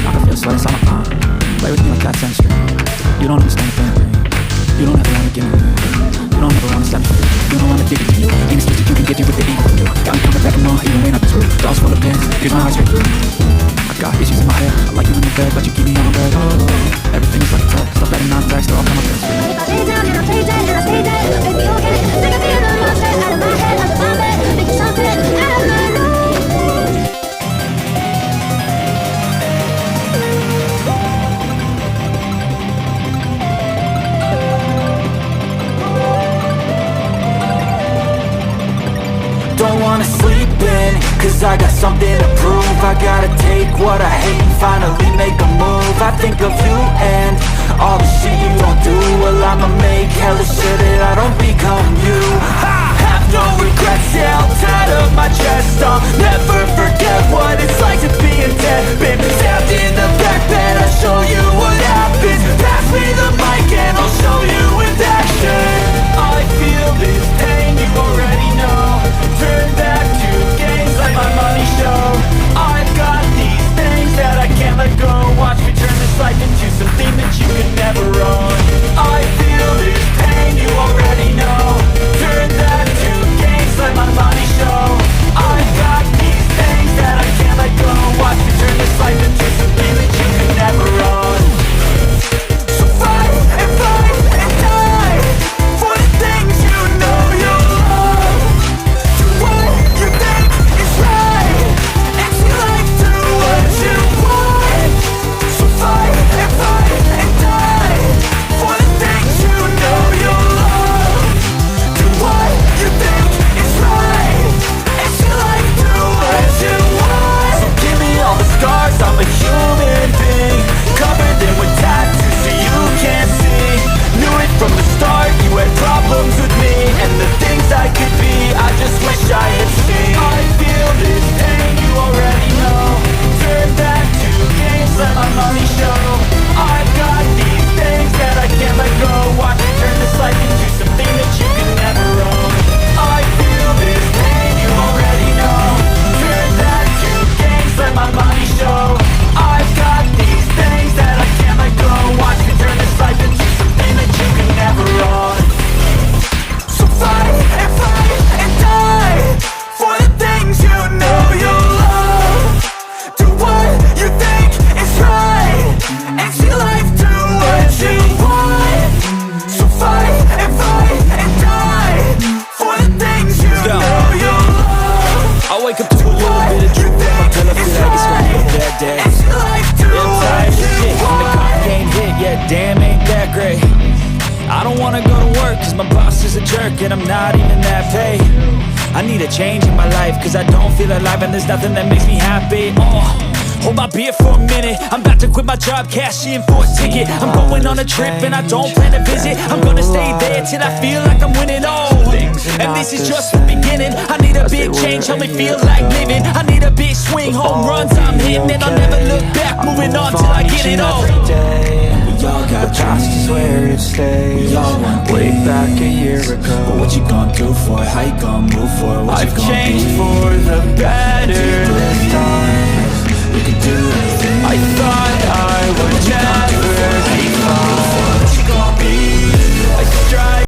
I can feel sweat inside my palm. Play with me like cats and string. You don't understand the thing. You don't ever wanna give me. You don't ever wanna set me free. You don't wanna dig it to you. Ain't a stitch that you can get through with the evil you. Got me coming back and more, even when I'm through. Dolls full of pins, here's my heart straight through. I got issues in my head. I like you in the bed, but you keep me on my bed. Oh, everything is like a text. Stuff that is not text, they're all come up with. If I lay down and I play dead and I stay dead, it'll be okay. Sick of being the monster out of my head, out of my bed, making something out of my room. Don't wanna sleep in, cause I got something to prove. I gotta take what I hate and finally make a move. I think of you and all the shit you don't do. Well, I'ma make hella sure that I don't become you. I have no regrets, yeah, I'll tie up my chest. I'll never forget what it's like to be a dead. Been stabbed in the back bed, I'll show you what happens. Pass me the mic and I'll show you with action. I feel this pain, you already know. Turn back to games like my money show. I've got these things that I can't let go. Watch me turn this life into something that you could never own. I feel this pain, you already know. Turn that to games like my money show. I've got these things that I can't let go. Watch me turn this life into something that you could never own. So fight and die for the things you know you love. Do what you think is right, and see life do what you want. So fight and die for the things you know you love. Do what you think is right, and see life do what you want. So give me all the scars, I'm a human being. Cover them with tattoos so you can't see. Knew it from the start, you had problems with me and the things I could be, I just wish I had seen. I feel this pain, you already know. Turn back to games, let my money show. I've got these things that I can't let go. Watch me turn this life into something that you can never own. I feel this pain, you already know. Turn that to games, let my money show. I've got these things that I can't let go. Watch me turn this life into something that you can never own. So fight and die for the things you know you love. Do what you think is right, and see life do what you want. So fight and die for the things you know you love. I wake up to a little bit of drip in my pillow, feel like it's gonna be a bad day. And see life do I'm what tired of you shit, and the want. coffee ain't hit yet, damn ain't that great. I don't wanna go to work cause my boss is a jerk and I'm not even that paid. I need a change in my life cause I don't feel alive and there's nothing that makes me happy. Hold my beer for a minute, I'm about to quit my job, cash in for a ticket. I'm going on a trip and I don't plan to visit. I'm gonna stay there till I feel like I'm winning. And this is just the beginning. I need a big change, help me feel like living. I need a big swing, home runs I'm hitting, and I'll never look back, moving on till I get it all. We all got dreams, is where it stays. Way back a year ago. But what you gonna do for it? How you gonna move for it? What I've you gonna changed be? for the better this time. We can do anything. I thought I would never be fine.